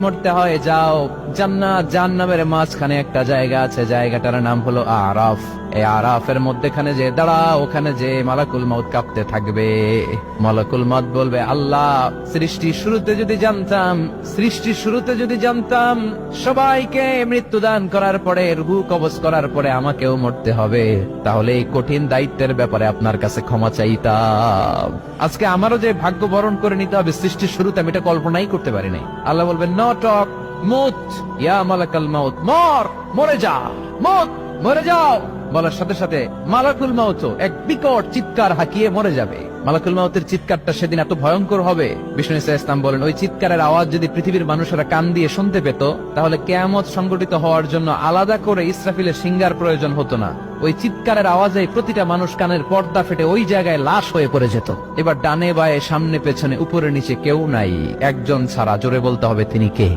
মরতে হয় যাও, জান্নাত জাহান্নামের মাঝখানে একটা জায়গা আছে, জায়গাটার নাম হলো আরাফ। এই আরাফের মধ্যখানে যে দাঁড়া, ওখানে যে মালাকুল মউত কাঁপতে থাকবে। মালাকুল মউত বলবে, আল্লাহ সৃষ্টির শুরুতে যদি জানতাম সবাইকে মৃত্যুদান করার পরে, রূহ কবজ করার পরে আমাকেও মরতে হবে, তাহলে এই কঠিন দায়িত্বের ব্যাপারে আপনার কাছে ক্ষমা চাইতাম। আজকে আমারও যে ভাগ্য বরণ করে নিতে হবে সৃষ্টির শুরুতে, আমি এটা কল্পনাই করতে পারি নাই। আল্লাহ বলবেন, নো টক, মুত ইয়া মালাকুল মউত, মরে যা, মরে যাও। বলার সাথে সাথে মালাকুল মউত এক বিকট চিৎকার হাঁকিয়ে মরে যাবে। মালাকুল মউতের চিৎকারটা সেদিন এত ভয়ঙ্কর হবে, বিষ্ণু ইসলাম বলেন, ওই চিৎকারের আওয়াজ যদি পৃথিবীর মানুষেরা কান দিয়ে শুনতে পেত, তাহলে কিয়ামত সংগঠিত হওয়ার জন্য আলাদা করে ইসরাফিলের সিঙ্গার প্রয়োজন হতো না। ওই চিৎকারের আওয়াজে প্রতিটা মানুষ কানের পর্দা ফেটে ওই জায়গায় লাশ হয়ে পড়ে যেত। এবার ডানে বায়ে সামনে পেছনে উপরে নিচে কেউ নাই, একজন ছাড়া। জোরে বলতে হবে, তিনি কে?